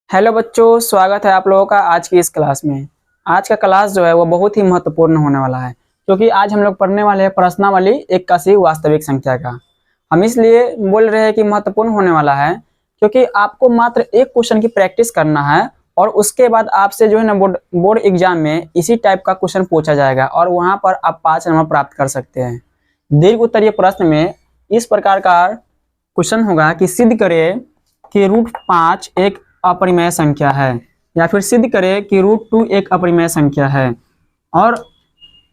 Hello बच्चों, स्वागत है आप लोगों का आज की इस क्लास में। आज का क्लास जो है वो बहुत ही महत्वपूर्ण होने वाला है, क्योंकि आज हम लोग पढ़ने वाले हैं प्रश्नावली 81 वास्तविक संख्या का। हम इसलिए बोल रहे हैं कि महत्वपूर्ण होने वाला है क्योंकि आपको मात्र एक क्वेश्चन की प्रैक्टिस करना है और उसके बाद आपसे जो है ना बोर्ड एग्जाम में इसी टाइप का क्वेश्चन पूछा जाएगा और वहाँ पर आप 5 नंबर प्राप्त कर सकते हैं। दीर्घ उत्तरीय प्रश्न में इस प्रकार का क्वेश्चन होगा कि सिद्ध करें कि √5 एक अपरिमेय संख्या है, या फिर सिद्ध करें कि √2 एक अपरिमेय संख्या है। और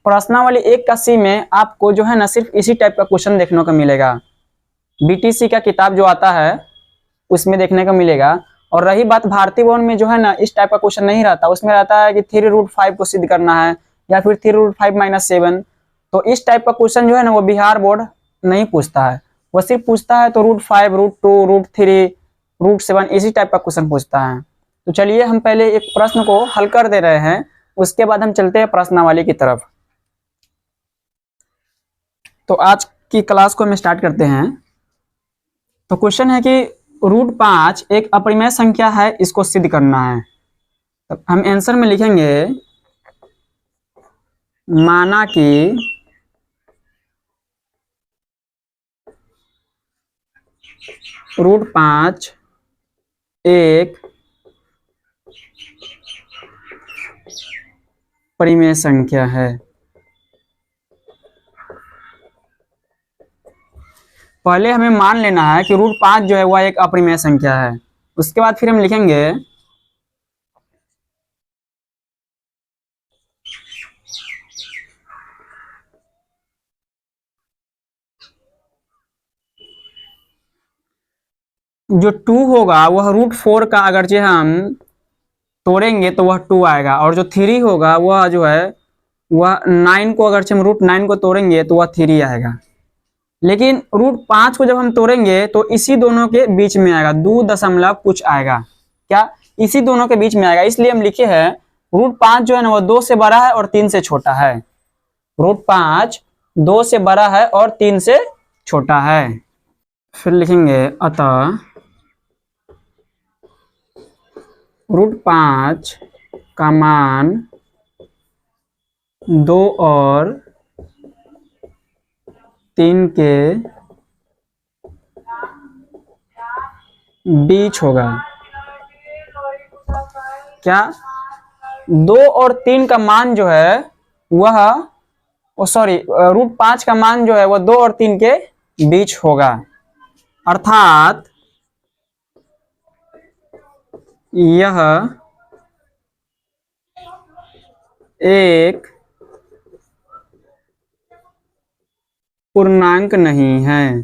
प्रश्नावली 81 में आपको जो है ना सिर्फ इसी टाइप का क्वेश्चन देखने को मिलेगा। बीटीसी का किताब जो आता है उसमें देखने को मिलेगा। और रही बात भारतीय भवन में जो है ना इस टाइप का क्वेश्चन नहीं रहता, उसमें रहता है कि 3√5 को सिद्ध करना है या फिर 3√5 - 7। तो इस टाइप का क्वेश्चन जो है ना वो बिहार बोर्ड नहीं पूछता है, वो सिर्फ पूछता है तो √5, √2, √3, √7 इसी टाइप का क्वेश्चन पूछता है। तो चलिए हम पहले एक प्रश्न को हल कर दे रहे हैं, उसके बाद हम चलते हैं प्रश्नावली की तरफ। तो आज की क्लास को हम स्टार्ट करते हैं। तो क्वेश्चन है कि √5 एक अपरिमेय संख्या है, इसको सिद्ध करना है। तो हम आंसर में लिखेंगे माना कि √5 एक परिमेय संख्या है। पहले हमें मान लेना है कि √5 जो है वह एक अपरिमेय संख्या है। उसके बाद फिर हम लिखेंगे जो 2 होगा वह √4 का अगरचे हम तोड़ेंगे तो वह 2 आएगा, और जो 3 होगा वह जो है वह 9 को अगरचे हम √9 को तोड़ेंगे तो वह 3 आएगा। लेकिन √5 को जब हम तोड़ेंगे तो इसी दोनों के बीच में आएगा, 2 दशमलव कुछ आएगा। क्या इसी दोनों के बीच में आएगा, इसलिए हम लिखे हैं √5 जो है ना वो 2 से बड़ा है और 3 से छोटा है। √5 2 से बड़ा है और 3 से छोटा है। फिर लिखेंगे अतः √5 का मान 2 और 3 के बीच होगा। क्या 2 और 3 का मान जो है वह √5 का मान जो है वह 2 और 3 के बीच होगा, अर्थात यह एक पूर्णांक नहीं है।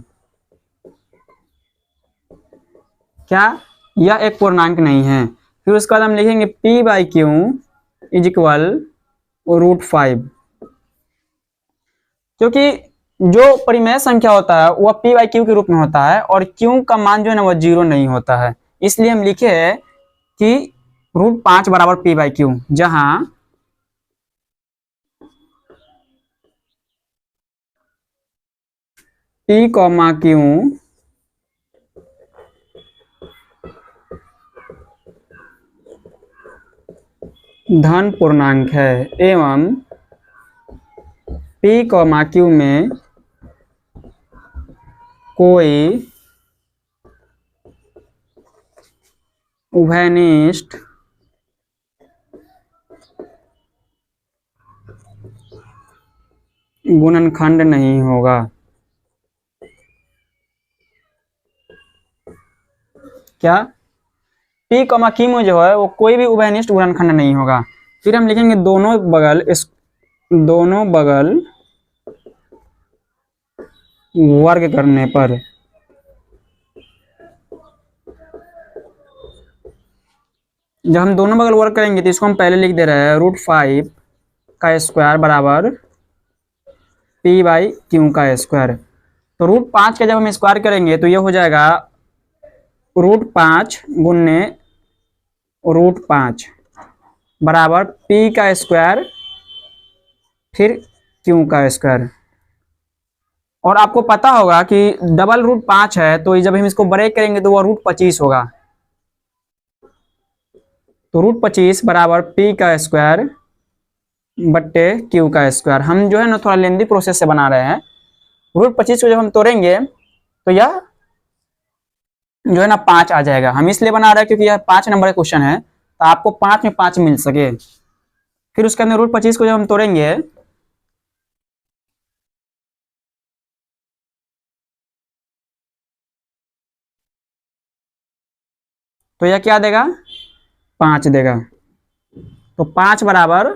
क्या यह एक पूर्णांक नहीं है। फिर उसके बाद हम लिखेंगे P/Q इज इक्वल √5, क्योंकि जो परिमेय संख्या होता है वह P/Q के रूप में होता है और Q का मान जो है ना वह 0 नहीं होता है। इसलिए हम लिखे हैं कि √5 बराबर P/Q, जहां P, Q धन पूर्णांक है एवं P, Q में कोई उभयनिष्ठ गुणनखंड नहीं होगा। क्या P, Q में जो है वो कोई भी उभयनिष्ठ गुणनखंड नहीं होगा। फिर हम लिखेंगे दोनों बगल वर्ग करने पर जब हम दोनों बगल वर्ग करेंगे तो इसको हम पहले लिख दे रहे हैं √5 का स्क्वायर बराबर P/Q का स्क्वायर। तो √5 का जब हम स्क्वायर करेंगे तो ये हो जाएगा √5 गुने √5 बराबर P का स्क्वायर फिर Q का स्क्वायर। और आपको पता होगा कि डबल √5 है, तो जब हम इसको ब्रेक करेंगे तो वह √25 होगा। तो √25 बराबर पी का स्क्वायर बट्टे क्यू का स्क्वायर। हम जो है ना थोड़ा लेंदी प्रोसेस से बना रहे हैं। √25 को जब हम तोड़ेंगे तो यह जो है ना 5 आ जाएगा। हम इसलिए बना रहे हैं क्योंकि यह 5 नंबर का क्वेश्चन है, तो आपको 5 में 5 मिल सके। फिर उसके अंदर √25 को जब हम तोड़ेंगे तो यह क्या देगा, 5 देगा। तो 5 बराबर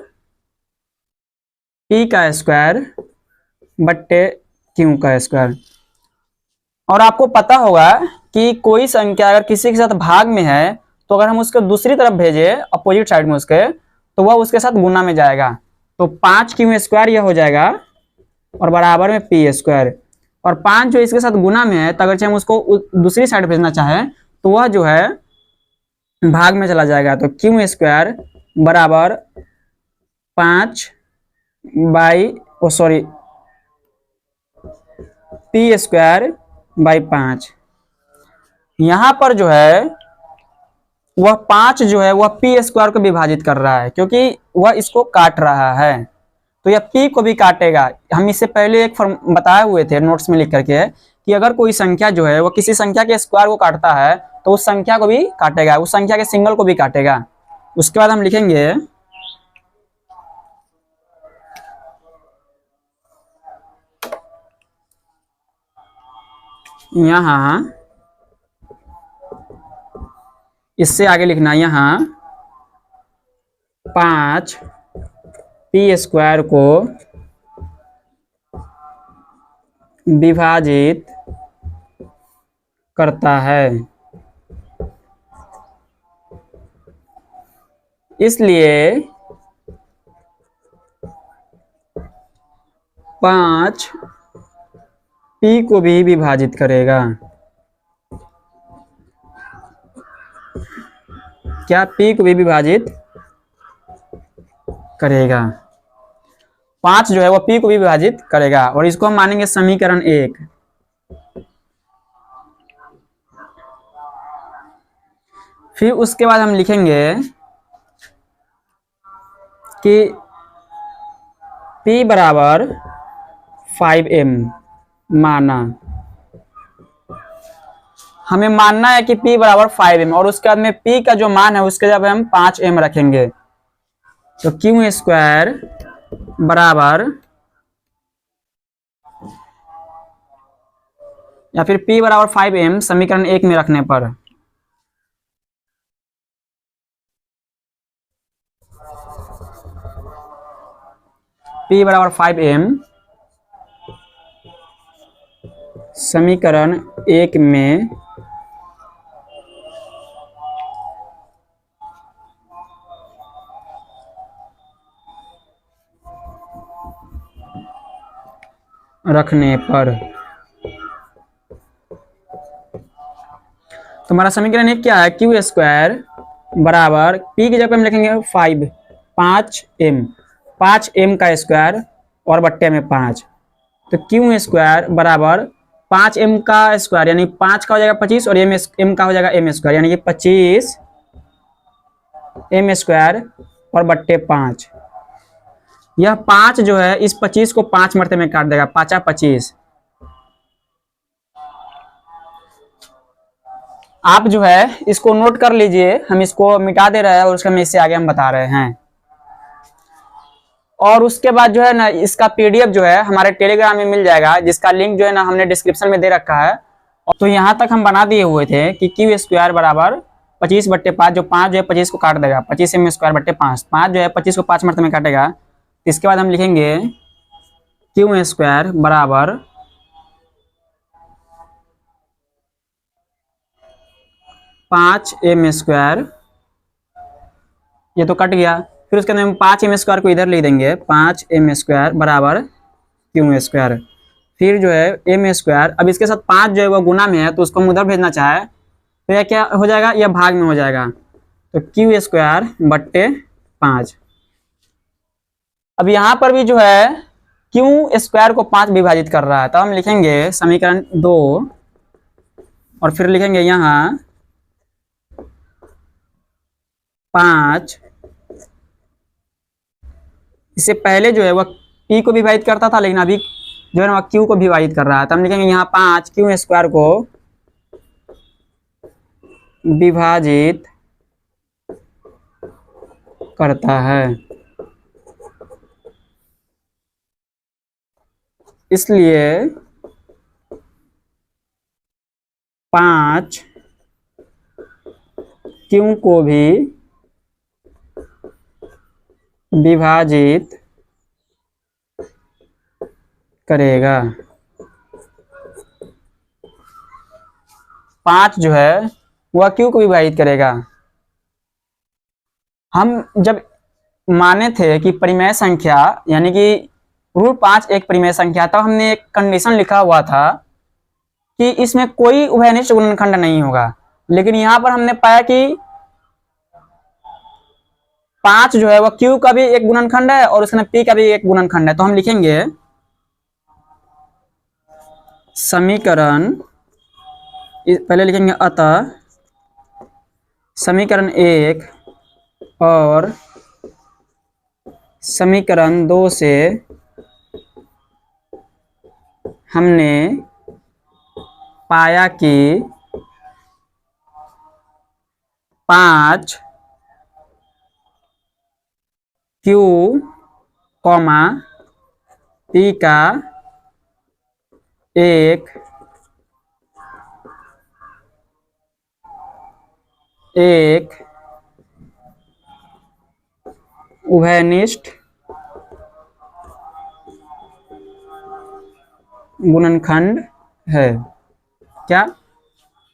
पी का स्क्वायर बट्टे क्यू का स्क्वायर। और आपको पता होगा कि कोई संख्या अगर किसी के साथ भाग में है तो अगर हम उसको दूसरी तरफ भेजे अपोजिट साइड में उसके, तो वह उसके साथ गुना में जाएगा। तो 5 क्यू स्क्वायर यह हो जाएगा और बराबर में पी स्क्वायर। और 5 जो इसके साथ गुना में है, तो अगर हम उसको दूसरी साइड भेजना चाहें तो वह जो है भाग में चला जाएगा। तो क्यू स्क्वायर बराबर 5 बाई पी स्क्वायर बाई 5। यहां पर जो है वह 5 जो है वह पी स्क्वायर को विभाजित कर रहा है, क्योंकि वह इसको काट रहा है, तो यह पी को भी काटेगा। हम इससे पहले एक फॉर्म बताए हुए थे नोट्स में लिख करके कि अगर कोई संख्या जो है वह किसी संख्या के स्क्वायर को काटता है तो उस संख्या को भी काटेगा, उस संख्या के सिंगल को भी काटेगा। उसके बाद हम लिखेंगे यहां, इससे आगे लिखना यहां 5 पी स्क्वायर को विभाजित करता है, इसलिए 5 पी को भी विभाजित करेगा। क्या पी को भी विभाजित करेगा। 5 जो है वो पी को भी विभाजित करेगा, और इसको हम मानेंगे समीकरण 1। फिर उसके बाद हम लिखेंगे कि P बराबर 5m माना। हमें मानना है कि P बराबर 5m, और उसके बाद में P का जो मान है उसके जब हम 5m रखेंगे तो क्यू स्क्वायर बराबर, या फिर P बराबर 5m समीकरण 1 में रखने पर P बराबर 5m समीकरण 1 में रखने पर, तो हमारा समीकरण 1 क्या है, क्यू स्क्वायर बराबर P की जगह हम लिखेंगे 5m का स्क्वायर और बट्टे में 5। तो क्यू स्क्वायर बराबर 5m का स्क्वायर यानी 5 का हो जाएगा 25, और m का हो जाएगा m स्क्वायर यानी कि 25m स्क्वायर और बट्टे 5। यह 5 जो है इस 25 को 5 मरते में काट देगा, 5 25। आप जो है इसको नोट कर लीजिए, हम इसको मिटा दे रहे हैं और उसका मैं इससे आगे हम बता रहे हैं। और उसके बाद जो है ना इसका पीडीएफ जो है हमारे टेलीग्राम में मिल जाएगा, जिसका लिंक जो है ना हमने डिस्क्रिप्शन में दे रखा है। तो यहाँ तक हम बना दिए हुए थे कि क्यू स्क्वायर बराबर 25 बट्टे 5, जो 5 जो है 25 को काट देगा, 25m स्क्वायर बट्टे 5, 5 जो है 25 को 5 मरते में काटेगा। इसके बाद हम लिखेंगे क्यू स्क्वायर बराबर 5m स्क्वायर, ये तो कट गया। फिर उसके अंदर हम 5m स्क्वायर को इधर लिख देंगे, 5m स्क्वायर बराबर क्यू स्क्वायर। फिर जो है m स्क्वायर, अब इसके साथ 5 जो है वो गुना में है तो उसको हम उधर भेजना चाहे तो यह क्या हो जाएगा, यह भाग में हो जाएगा। तो क्यू स्क्वायर बट्टे 5। अब यहाँ पर भी जो है क्यू स्क्वायर को 5 विभाजित कर रहा है, तो हम लिखेंगे समीकरण 2 और फिर लिखेंगे यहाँ 5, इससे पहले जो है वह p को विभाजित करता था, लेकिन अभी जो है ना वह q को विभाजित कर रहा है। तो हम लिखेंगे यहाँ 5 क्यू स्क्वायर को विभाजित करता है, इसलिए 5 क्यू को भी विभाजित करेगा। 5 जो है वह क्यू को विभाजित करेगा। हम जब माने थे कि परिमेय संख्या यानी कि √5 एक परिमेय संख्या, तब हमने एक कंडीशन लिखा हुआ था कि इसमें कोई उभयनिष्ठ गुणनखंड नहीं होगा। लेकिन यहां पर हमने पाया कि 5 जो है वह q का भी एक गुणनखंड है और उसमें p का भी एक गुणनखंड है। तो हम लिखेंगे समीकरण, पहले लिखेंगे अतः समीकरण 1 और समीकरण 2 से हमने पाया कि 5 q, p का एक उभयनिष्ठ गुणनखंड है। क्या?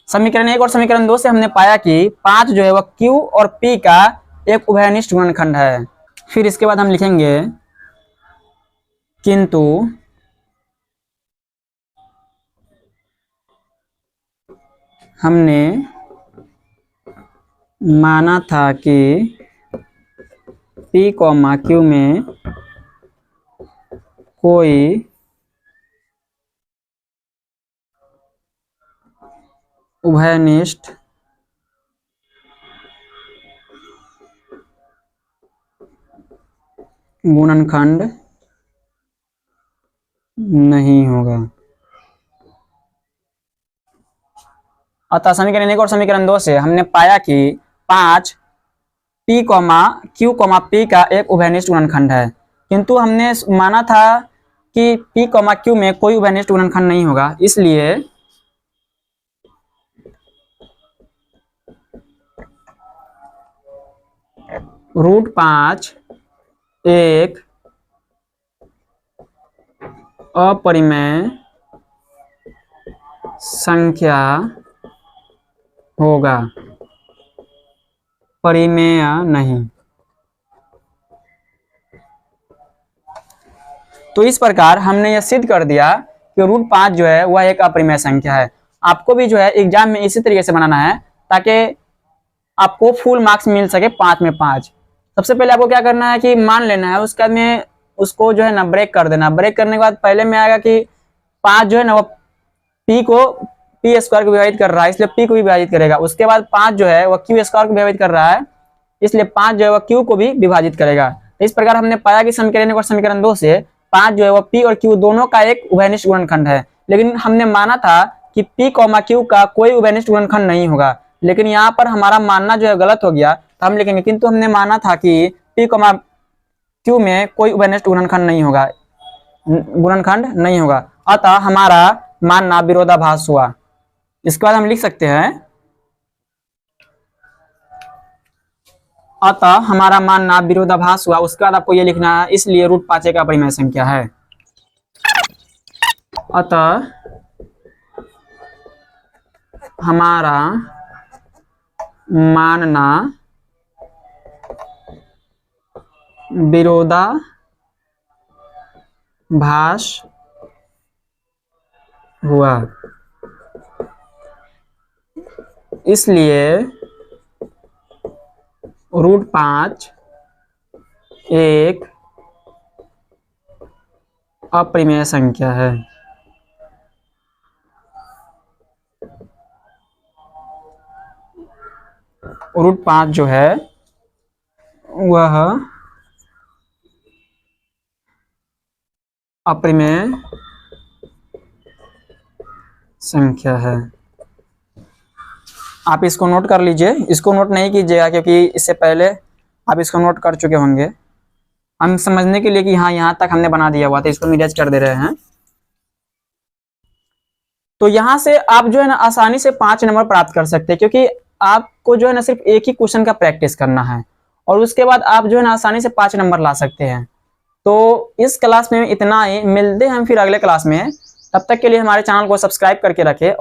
समीकरण 1 और समीकरण 2 से हमने पाया कि 5 जो है वह q और p का एक उभयनिष्ठ गुणनखंड है। फिर इसके बाद हम लिखेंगे किंतु हमने माना था कि p, q में कोई उभयनिष्ठ गुणनखंड नहीं होगा। अतः समीकरण 1 और समीकरण 2 से हमने पाया कि 5 p, q, p का एक उभयनिष्ठ गुणनखंड है, किंतु हमने माना था कि p, q में कोई उभयनिष्ठ गुणनखंड नहीं होगा, इसलिए √5 एक अपरिमेय संख्या होगा, परिमेय नहीं। तो इस प्रकार हमने यह सिद्ध कर दिया कि √5 जो है वह एक अपरिमेय संख्या है। आपको भी जो है एग्जाम में इसी तरीके से बनाना है ताकि आपको फुल मार्क्स मिल सके 5 में 5। सबसे पहले आपको क्या करना है कि मान लेना है, उसके बाद में उसको जो है ना ब्रेक कर देना। ब्रेक करने के बाद पहले में आएगा कि 5 जो है ना वो p को p स्क्वायर को विभाजित कर रहा है, इसलिए p को भी विभाजित करेगा। उसके बाद 5 जो है वह q स्क्वायर को विभाजित कर रहा है, इसलिए 5 जो है वह q को भी विभाजित करेगा। इस प्रकार हमने पाया कि समीकरण 1 और समीकरण 2 से 5 जो है वह p और q दोनों का एक उभयनिष्ठ गुणनखंड है। लेकिन हमने माना था कि p, q का कोई उभयनिष्ठ गुणनखंड नहीं होगा, लेकिन यहाँ पर हमारा मानना जो है गलत हो गया। तो हम लिखेंगे किंतु हमने माना था कि p, q में कोई उभयनिष्ठ गुणनखंड नहीं होगा, अतः हमारा मानना विरोधाभास हुआ। इसके बाद हम लिख सकते हैं अतः हमारा मानना विरोधाभास हुआ। उसके बाद आपको ये लिखना है इसलिए √5 एक अपरिमेय संख्या है। अतः हमारा मानना विरोधाभास हुआ, इसलिए √5 एक अपरिमेय संख्या है। √5 जो है वह अप्रिमेय संख्या है। आप इसको नोट कर लीजिए, इसको नोट नहीं कीजिएगा क्योंकि इससे पहले आप इसको नोट कर चुके होंगे। हम समझने के लिए कि हाँ यहाँ तक हमने बना दिया हुआ था, इसको मिराज कर दे रहे हैं। तो यहाँ से आप जो है ना आसानी से 5 नंबर प्राप्त कर सकते हैं, क्योंकि आपको जो है ना सिर्फ एक ही क्वेश्चन का प्रैक्टिस करना है और उसके बाद आप जो है ना आसानी से 5 नंबर ला सकते हैं। तो इस क्लास में इतना ही, मिलते हैं हम फिर अगले क्लास में। तब तक के लिए हमारे चैनल को सब्सक्राइब करके रखें।